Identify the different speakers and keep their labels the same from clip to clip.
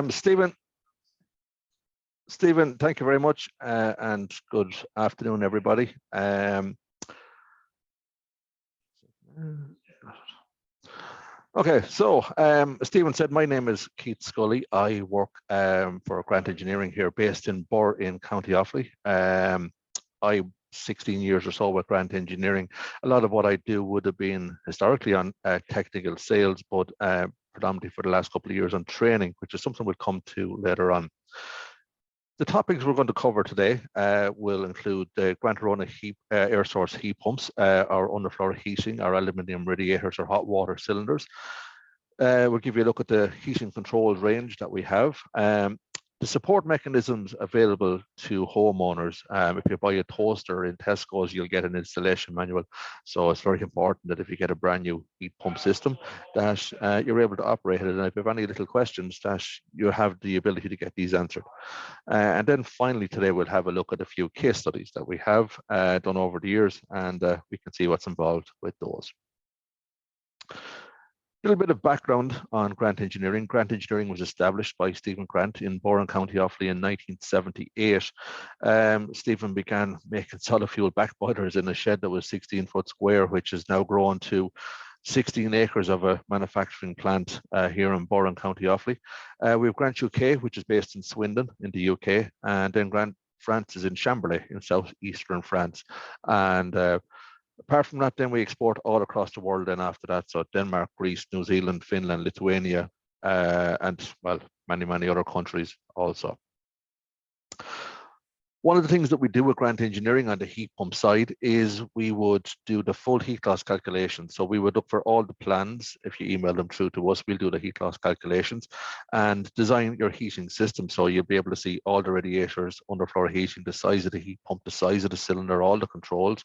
Speaker 1: Stephen, thank you very much, and good afternoon, everybody. Okay, so Stephen said my name is Keith Scully. I work for Grant Engineering here, based in Burr in County Offaly. I 16 years or so with Grant Engineering. A lot of what I do would have been historically on technical sales, but predominantly for the last couple of years on training, which is something we'll come to later on. The topics we're going to cover today will include the Grant-Arona air source heat pumps, our underfloor heating, our aluminium radiators or hot water cylinders. We'll give you a look at the heating controls range that we have. The support mechanisms available to homeowners. If you buy a toaster in Tesco's, you'll get an installation manual. So it's very important that if you get a brand new heat pump system, that you're able to operate it. And if you have any little questions, that you have the ability to get these answered. And then finally today, we'll have a look at a few case studies that we have done over the years, and we can see what's involved with those. A little bit of background on Grant Engineering. Grant Engineering was established by Stephen Grant in Burr, County Offaly in 1978. Stephen began making solid fuel back boilers in a shed that was 16 foot square, which has now grown to 16 acres of a manufacturing plant here in Burr, County Offaly. We have Grant UK, which is based in Swindon in the UK, and then Grant France is in Chambéry in southeastern France. And apart from that, then we export all across the world then after that. So Denmark, Greece, New Zealand, Finland, Lithuania, and well, many other countries also. One of the things that we do with Grant Engineering on the heat pump side is we would do the full heat loss calculation. So we would look for all the plans. If you email them through to us, we'll do the heat loss calculations and design your heating system. So you'll be able to see all the radiators, underfloor heating, the size of the heat pump, the size of the cylinder, all the controls,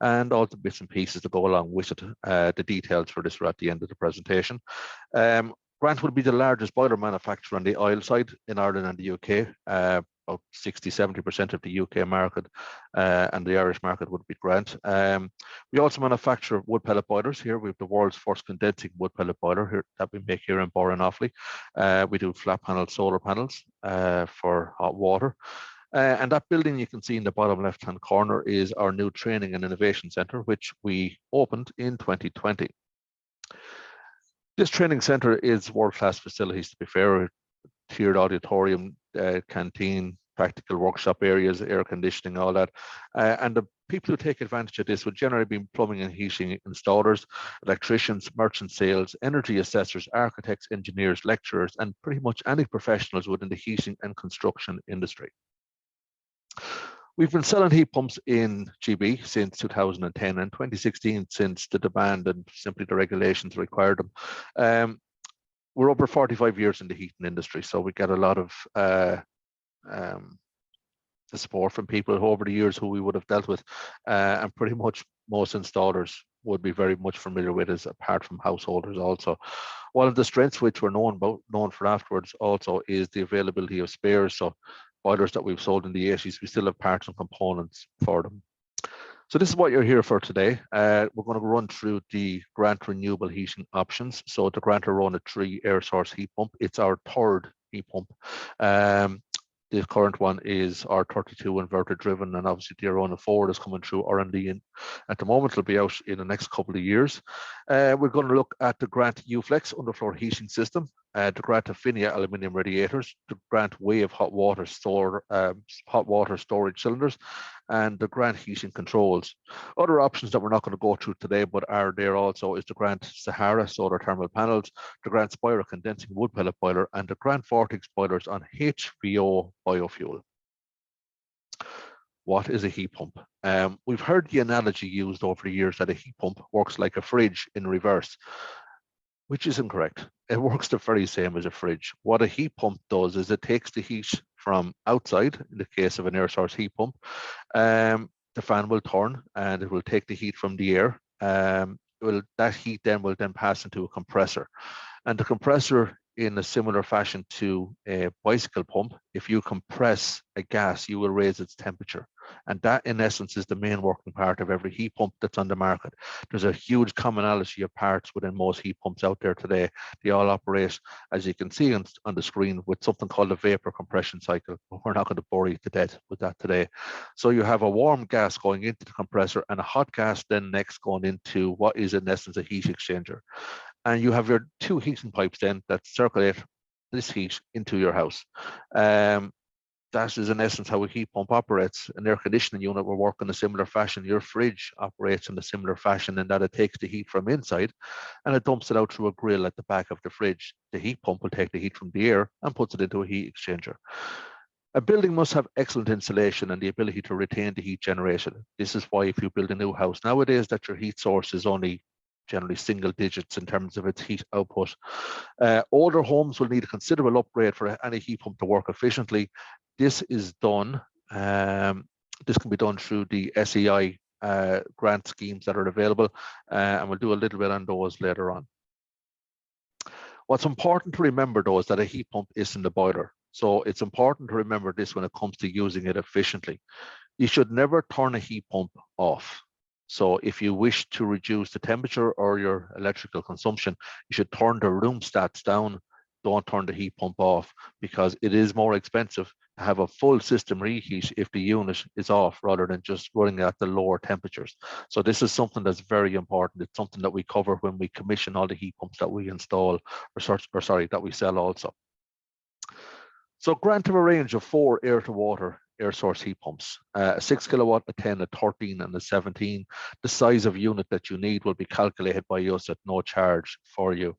Speaker 1: and all the bits and pieces that go along with it. The details for this are at the end of the presentation. Grant will be the largest boiler manufacturer on the oil side in Ireland and the UK. About 60–70% of the UK market and the Irish market would be Grant. We also manufacture wood pellet boilers here. We have the world's first condensing wood pellet boiler here that we make here in Burr and Offaly. We do flat panel solar panels for hot water. And that building you can see in the bottom left-hand corner is our new training and innovation centre, which we opened in 2020. This training centre is world-class facilities, to be fair. Tiered auditorium, canteen, practical workshop areas, air conditioning, all that. And the people who take advantage of this would generally be plumbing and heating installers, electricians, merchant sales, energy assessors, architects, engineers, lecturers, and pretty much any professionals within the heating and construction industry. We've been selling heat pumps in GB since 2010 and 2016 since the demand and simply the regulations required them. We're over 45 years in the heating industry, so we get a lot of the support from people over the years who we would have dealt with, and pretty much most installers would be very much familiar with us, apart from householders also. One of the strengths which we're known for afterwards also is the availability of spares. So boilers that we've sold in the 80s, we still have parts and components for them. So this is what you're here for today. We're going to run through the Grant renewable heating options. So the Grant-Arona 3 air source heat pump, it's our third heat pump. The current one is our 32 inverter driven, and obviously the Arona 4 is coming through R&D at the moment. It'll be out in the next couple of years. We're going to look at the Grant Uflex underfloor heating system, the Grant Afinia aluminium radiators, the Grant Wave hot water storage cylinders, and the Grant heating controls. Other options that we're not going to go through today, but are there also, is the Grant Sahara solar thermal panels, the Grant Spira condensing wood pellet boiler, and the Grant Vortex boilers on HVO biofuel. What is a heat pump? We've heard the analogy used over the years that a heat pump works like a fridge in reverse, which isn't correct. It works the very same as a fridge. What a heat pump does is it takes the heat from outside, in the case of an air source heat pump. The fan will turn and it will take the heat from the air. That heat then will pass into a compressor. And the compressor, in a similar fashion to a bicycle pump, if you compress a gas, you will raise its temperature. And that, in essence, is the main working part of every heat pump that's on the market. There's a huge commonality of parts within most heat pumps out there today. They all operate, as you can see on the screen, with something called a vapor compression cycle. We're not going to bore you to death with that today. So you have a warm gas going into the compressor and a hot gas then next going into what is in essence a heat exchanger. And you have your two heating pipes then that circulate this heat into your house. That is in essence how a heat pump operates. An air conditioning unit will work in a similar fashion. Your fridge operates in a similar fashion in that it takes the heat from inside and it dumps it out through a grill at the back of the fridge. The heat pump will take the heat from the air and puts it into a heat exchanger. A building must have excellent insulation and the ability to retain the heat generated. This is why if you build a new house nowadays that your heat source is only generally single digits in terms of its heat output. Older homes will need a considerable upgrade for any heat pump to work efficiently. This is done. This can be done through the SEI grant schemes that are available, and we'll do a little bit on those later on. What's important to remember though is that a heat pump isn't a boiler. So it's important to remember this when it comes to using it efficiently. You should never turn a heat pump off. So if you wish to reduce the temperature or your electrical consumption, you should turn the room stats down. Don't turn the heat pump off because it is more expensive to have a full system reheat if the unit is off rather than just running at the lower temperatures. So this is something that's very important. It's something that we cover when we commission all the heat pumps that we install that we sell also. So grant of a range of 4 air-to-water air source heat pumps, a 6 kilowatt, a 10, a 13, and a 17. The size of unit that you need will be calculated by us at no charge for you.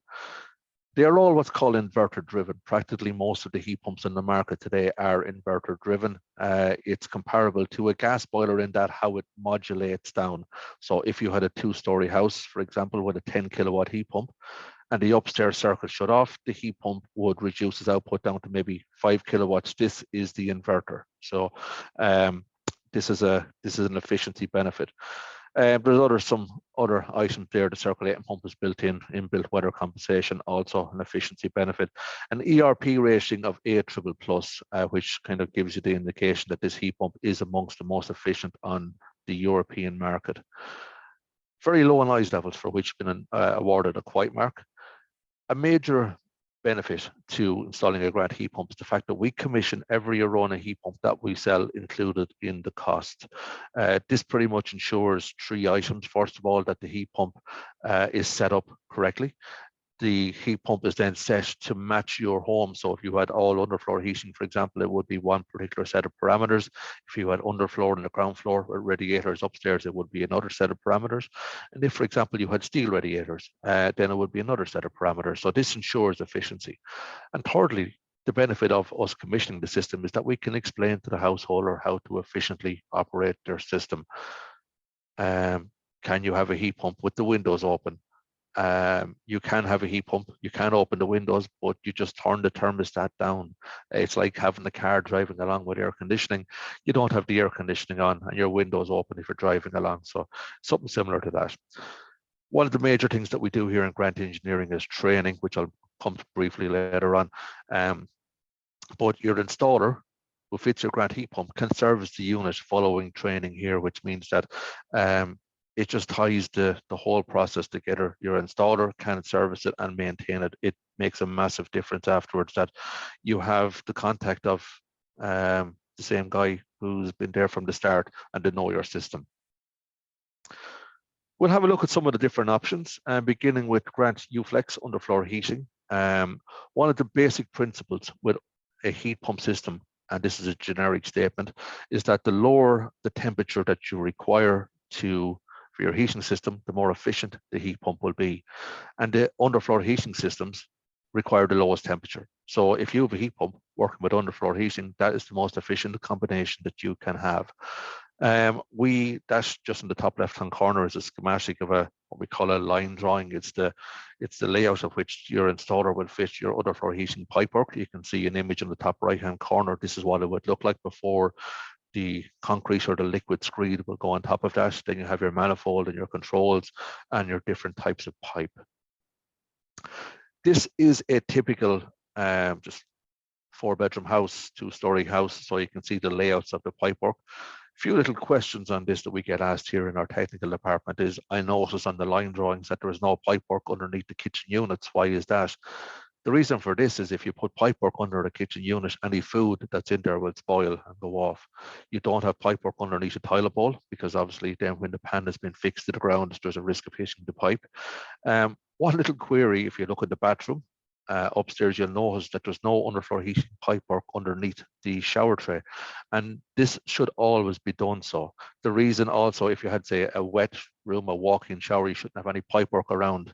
Speaker 1: They are all what's called inverter driven. Practically most of the heat pumps in the market today are inverter driven. It's comparable to a gas boiler in that how it modulates down. So if you had a 2-story house, for example, with a 10 kilowatt heat pump, and the upstairs circuit shut off, the heat pump would reduce its output down to maybe 5 kilowatts. This is the inverter. So this is an efficiency benefit. There's some other items there. The circulating pump is built in, inbuilt weather compensation, also an efficiency benefit. An ERP rating of A+++, which kind of gives you the indication that this heat pump is amongst the most efficient on the European market. Very low noise levels for which been awarded a Quiet Mark. A major benefit to installing a Grant heat pump is the fact that we commission every Arona heat pump that we sell included in the cost. This pretty much ensures 3 items. First of all, that the heat pump is set up correctly. The heat pump is then set to match your home. So if you had all underfloor heating, for example, it would be one particular set of parameters. If you had underfloor and the ground floor with radiators upstairs, it would be another set of parameters. And if, for example, you had steel radiators, then it would be another set of parameters. So this ensures efficiency. And thirdly, the benefit of us commissioning the system is that we can explain to the householder how to efficiently operate their system. Can you have a heat pump with the windows open? You can have a heat pump, you can open the windows, but you just turn the thermostat down. It's like having the car driving along with air conditioning. You don't have the air conditioning on and your windows open if you're driving along. So something similar to that. One of the major things that we do here in Grant Engineering is training, which I'll come to briefly later on. But your installer who fits your Grant heat pump can service the unit following training here, which means that it just ties the whole process together. Your installer can service it and maintain it. It makes a massive difference afterwards that you have the contact of the same guy who's been there from the start and they know your system. We'll have a look at some of the different options, beginning with Grant Uflex underfloor heating. One of the basic principles with a heat pump system, and this is a generic statement, is that the lower the temperature that you require for your heating system, the more efficient the heat pump will be. And the underfloor heating systems require the lowest temperature. So if you have a heat pump working with underfloor heating, that is the most efficient combination that you can have. That's just in the top left-hand corner is a schematic of what we call a line drawing. It's the layout of which your installer will fit your underfloor heating pipework. You can see an image in the top right-hand corner. This is what it would look like before the concrete or the liquid screed will go on top of that. Then you have your manifold and your controls and your different types of pipe. This is a typical just 4-bedroom house, 2-story house. So you can see the layouts of the pipework. Few little questions on this that we get asked here in our technical department is, I noticed on the line drawings that there is no pipework underneath the kitchen units. Why is that? The reason for this is if you put pipework under the kitchen unit, any food that's in there will spoil and go off. You don't have pipework underneath a toilet bowl because obviously then when the pan has been fixed to the ground, there's a risk of hitting the pipe. One little query, if you look at the bathroom, upstairs, you'll notice that there's no underfloor heating pipework underneath the shower tray. And this should always be done so. The reason also, if you had, say, a wet room, a walk-in shower, you shouldn't have any pipework around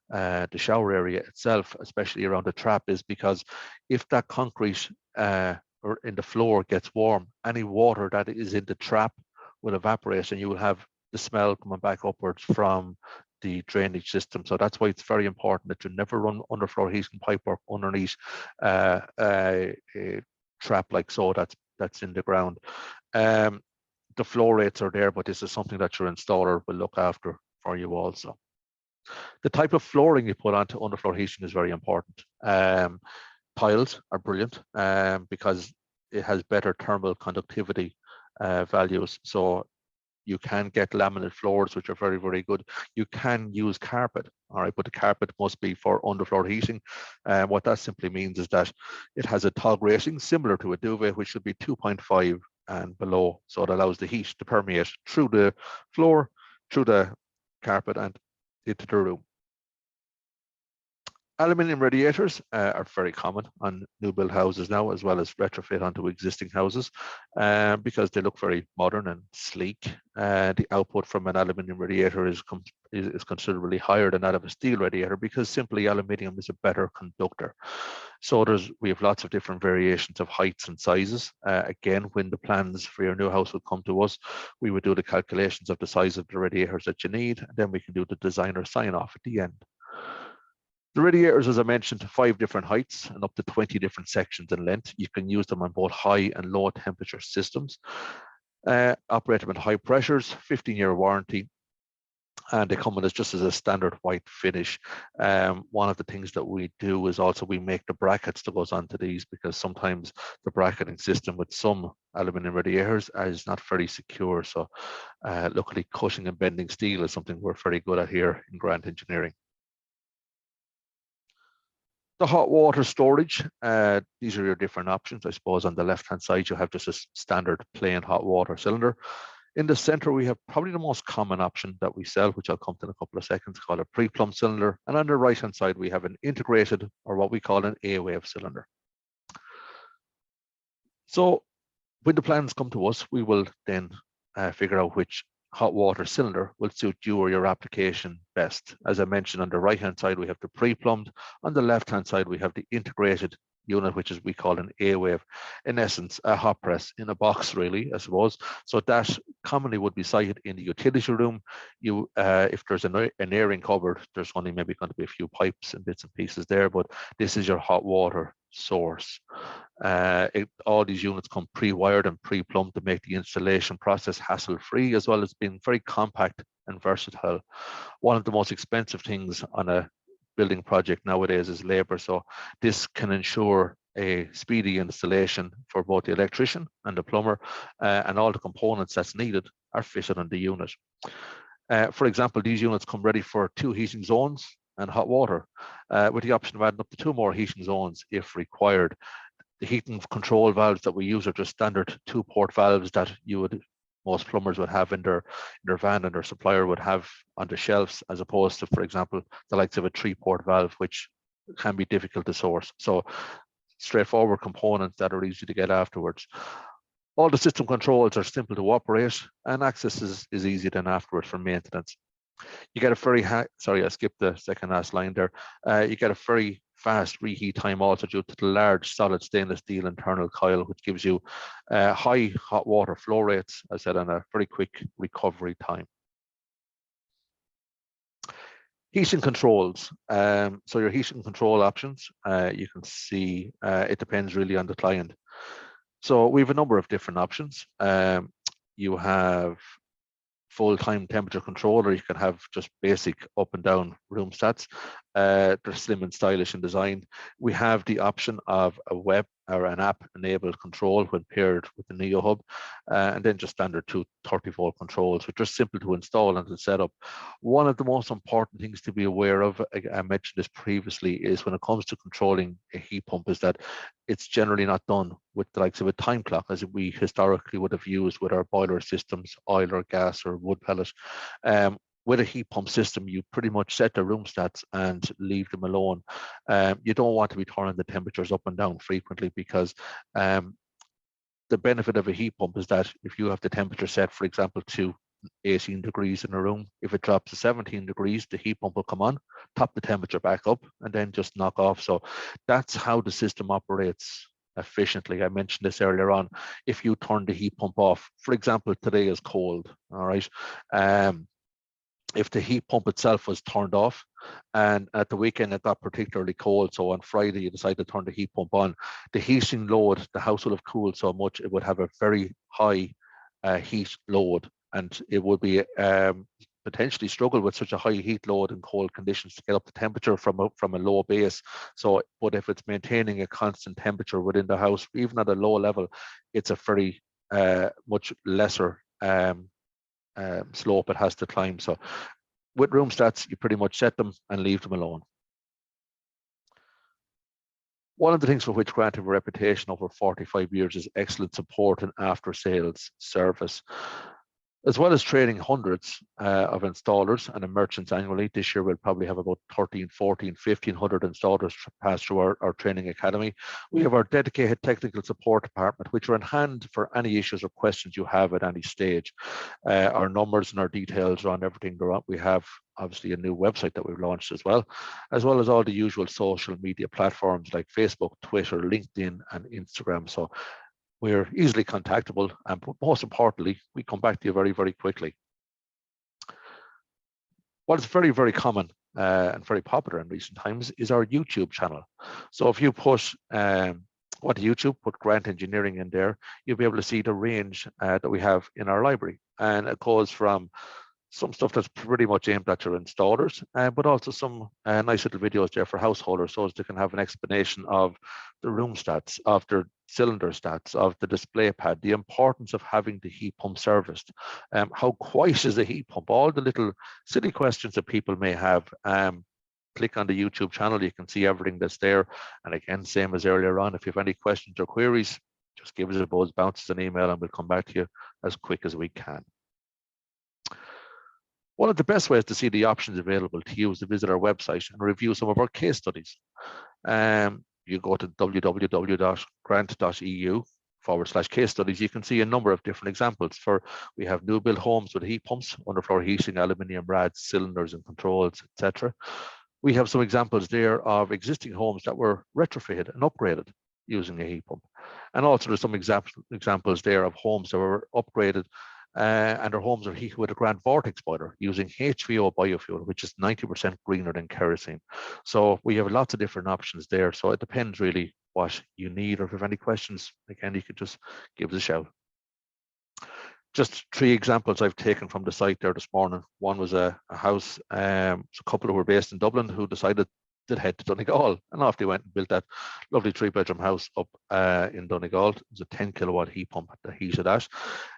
Speaker 1: the shower area itself, especially around the trap, is because if that concrete or in the floor gets warm, any water that is in the trap will evaporate and you will have the smell coming back upwards from the drainage system. So that's why it's very important that you never run underfloor heating pipework underneath a trap like so that's in the ground. The flow rates are there, but this is something that your installer will look after for you also. The type of flooring you put onto underfloor heating is very important. Tiles are brilliant because it has better thermal conductivity values. So you can get laminate floors, which are very, very good. You can use carpet, all right, but the carpet must be for underfloor heating. What that simply means is that it has a TOG rating similar to a duvet, which should be 2.5 and below. So it allows the heat to permeate through the floor, through the carpet and into the room. Aluminium radiators are very common on new build houses now, as well as retrofit onto existing houses, because they look very modern and sleek. The output from an aluminium radiator is considerably higher than that of a steel radiator because simply aluminium is a better conductor. So we have lots of different variations of heights and sizes. Again, when the plans for your new house would come to us, we would do the calculations of the size of the radiators that you need, and then we can do the designer sign off at the end. The radiators, as I mentioned, 5 different heights and up to 20 different sections in length. You can use them on both high and low temperature systems. Operate them at high pressures, 15-year warranty, and they come in just as a standard white finish. One of the things that we do is also we make the brackets that goes onto these, because sometimes the bracketing system with some aluminium radiators is not very secure. So luckily cutting and bending steel is something we're very good at here in Grant Engineering. The hot water storage, these are your different options. I suppose on the left-hand side, you have just a standard plain hot water cylinder. In the center, we have probably the most common option that we sell, which I'll come to in a couple of seconds, called a pre-plumbed cylinder. And on the right-hand side, we have an integrated, or what we call an A-wave cylinder. So when the plans come to us, we will then figure out which hot water cylinder will suit you or your application best. As I mentioned, on the right hand side we have the pre-plumbed, on the left hand side we have the integrated unit, which is we call an A-wave, in essence a hot press in a box, really, I suppose. So that commonly would be sited in the utility room. You if there's an airing cupboard, there's only maybe going to be a few pipes and bits and pieces there, but this is your hot water source. All these units come pre-wired and pre-plumbed to make the installation process hassle-free, as well as being very compact and versatile. One of the most expensive things on a building project nowadays is labor, so this can ensure a speedy installation for both the electrician and the plumber, and all the components that's needed are fitted on the unit. For example, these units come ready for 2 heating zones and hot water, with the option of adding up to 2 more heating zones if required. The heating control valves that we use are just standard 2-port valves that most plumbers would have in their van, and their supplier would have on the shelves, as opposed to, for example, the likes of a 3-port valve, which can be difficult to source. So straightforward components that are easy to get afterwards. All the system controls are simple to operate, and access is easy then afterwards for maintenance. You get a very sorry, I skipped the second last line there. You get a very fast reheat time also due to the large solid stainless steel internal coil, which gives you high hot water flow rates, as I said, and a very quick recovery time. Heating controls. So your heating control options, you can see it depends really on the client. So we have a number of different options. You have full-time temperature control, or you can have just basic up and down room stats. They're slim and stylish in design. We have the option of a web or an app enabled control when paired with the Neo Hub, and then just standard 230-volt controls, which are simple to install and to set up. One of the most important things to be aware of, I mentioned this previously, is when it comes to controlling a heat pump, is that it's generally not done with the likes of a time clock as we historically would have used with our boiler systems, oil or gas or wood pellet. With a heat pump system, you pretty much set the room stats and leave them alone. You don't want to be turning the temperatures up and down frequently, because the benefit of a heat pump is that if you have the temperature set, for example, to 18 degrees in a room, if it drops to 17 degrees, the heat pump will come on, top the temperature back up, and then just knock off. So that's how the system operates efficiently. I mentioned this earlier on. If you turn the heat pump off, for example, today is cold, all right? If the heat pump itself was turned off and at the weekend it got particularly cold, so on Friday you decide to turn the heat pump on, the heating load, the house will have cooled so much it would have a very high heat load, and it would be potentially struggle with such a high heat load in cold conditions to get up the temperature from a low base. So, but if it's maintaining a constant temperature within the house, even at a low level, it's a very much lesser slope it has to climb. So with room stats, you pretty much set them and leave them alone. One of the things for which Grant have a reputation over 45 years is excellent support and after sales service. As well as training hundreds of installers and merchants annually, this year we'll probably have about 13, 14, 1,500 installers pass through our training academy. We have our dedicated technical support department, which are in hand for any issues or questions you have at any stage. Our numbers and our details are on everything. We have obviously a new website that we've launched as well as all the usual social media platforms like Facebook, Twitter, LinkedIn, and Instagram. So we're easily contactable, and most importantly, we come back to you very, very quickly. What is very, very common and very popular in recent times is our YouTube channel. So if you put YouTube, put Grant Engineering in there, you'll be able to see the range that we have in our library. And it goes from some stuff that's pretty much aimed at your installers, but also some nice little videos there for householders, so as they can have an explanation of the room stats, of their cylinder stats, of the display pad, the importance of having the heat pump serviced, how quiet is the heat pump, all the little silly questions that people may have. Click on the YouTube channel, you can see everything that's there. And again, same as earlier on, if you have any questions or queries, just give us a buzz, bounce us an email, and we'll come back to you as quick as we can. One of the best ways to see the options available to you is to visit our website and review some of our case studies. You go to www.grant.eu/case studies. You can see a number of different examples. We have new build homes with heat pumps, underfloor heating, aluminium rads, cylinders and controls, etc. We have some examples there of existing homes that were retrofitted and upgraded using a heat pump. And also there's some examples there of homes that were upgraded and their homes are heated with a Grant Vortex boiler using HVO biofuel, which is 90% greener than kerosene. So we have lots of different options there. So it depends really what you need, or if you have any questions, again, you could just give us a shout. Just 3 examples I've taken from the site there this morning. One was a house, a couple who were based in Dublin who decided to head to Donegal, and off they went and built that lovely 3-bedroom house up in Donegal. It was a 10 kilowatt heat pump that heated that.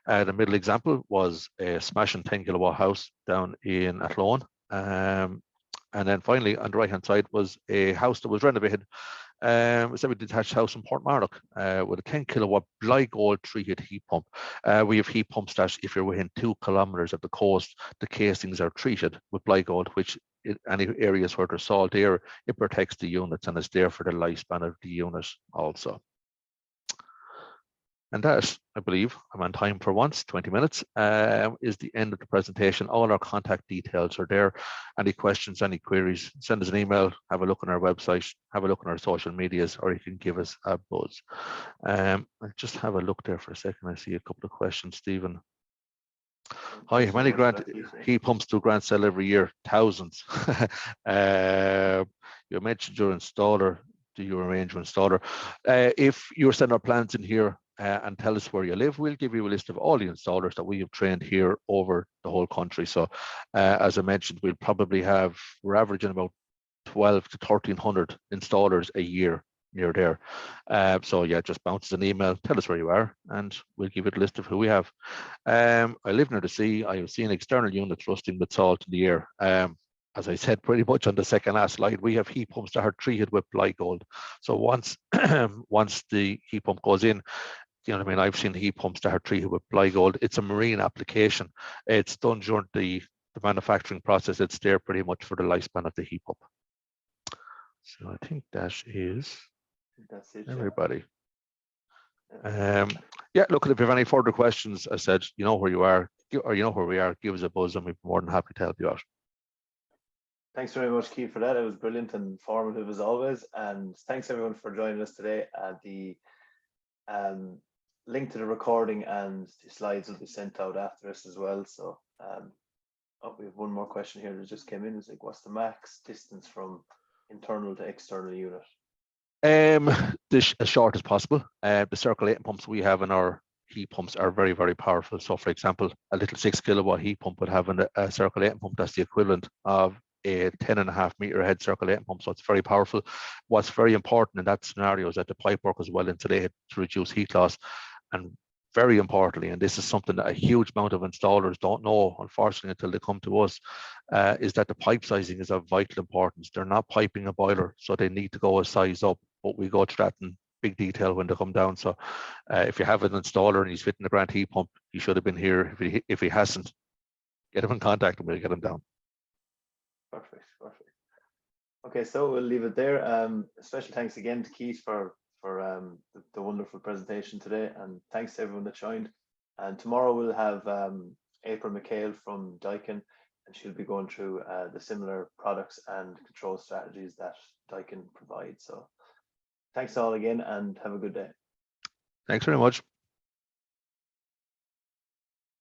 Speaker 1: The middle example was a smashing 10 kilowatt house down in Athlone. And then finally on the right hand side was a house that was renovated. It's a detached house in Portmarnock with a 10 kilowatt Blygold treated heat pump. We have heat pumps that if you're within 2 kilometers of the coast, the casings are treated with Blygold, which in any areas where there's salt air, it protects the units and is there for the lifespan of the unit also. And that, I believe, I'm on time for once, 20 minutes, is the end of the presentation. All our contact details are there. Any questions, any queries, send us an email, have a look on our website, have a look on our social medias, or you can give us a buzz. I'll just have a look there for a second. I see a couple of questions, Stephen. Hi, how many Grant heat pumps do Grant sell every year? Thousands. You mentioned your installer. Do you arrange your installer? If you send our plans in here and tell us where you live, we'll give you a list of all the installers that we have trained here over the whole country. So as I mentioned, we're averaging about 12 to 1300 installers a year near there. So yeah, just bounce us an email, tell us where you are, and we'll give you a list of who we have. I live near the sea. I have seen external units rusting with salt in the air. As I said, pretty much on the second last slide, we have heat pumps that are treated with Blygold. So once once the heat pump goes in, you know what I mean, I've seen heat pumps that are treated with Blygold. It's a marine application. It's done during the manufacturing process. It's there pretty much for the lifespan of the heat pump. So I think that's it, everybody. Yeah, look, if you have any further questions, I said, you know where you are, or you know where we are, give us a buzz and we'd be more than happy to help you out.
Speaker 2: Thanks very much, Keith, for that. It was brilliant and informative as always. And thanks everyone for joining us today. The link to the recording and the slides will be sent out after this as well. So we have one more question here that just came in. It's like, what's the max distance from internal to external unit?
Speaker 1: As short as possible. The circulating pumps we have in our heat pumps are very, very powerful. So for example, a little 6 kilowatt heat pump would have a circulating pump that's the equivalent of a 10.5 meter head circulating pump. So it's very powerful. What's very important in that scenario is that the pipework is well insulated to reduce heat loss. And very importantly, and this is something that a huge amount of installers don't know, unfortunately, until they come to us, is that the pipe sizing is of vital importance. They're not piping a boiler, so they need to go a size up, but we go through that in big detail when they come down. So if you have an installer and he's fitting a grand heat pump, he should have been here. If he hasn't, get him in contact and we'll get him down.
Speaker 2: Perfect. Okay, so we'll leave it there. Special thanks again to Keith for the wonderful presentation today, and thanks to everyone that joined. And tomorrow we'll have April McHale from Daikin, and she'll be going through the similar products and control strategies that Daikin provides. So thanks all again and have a good day.
Speaker 1: Thanks very much.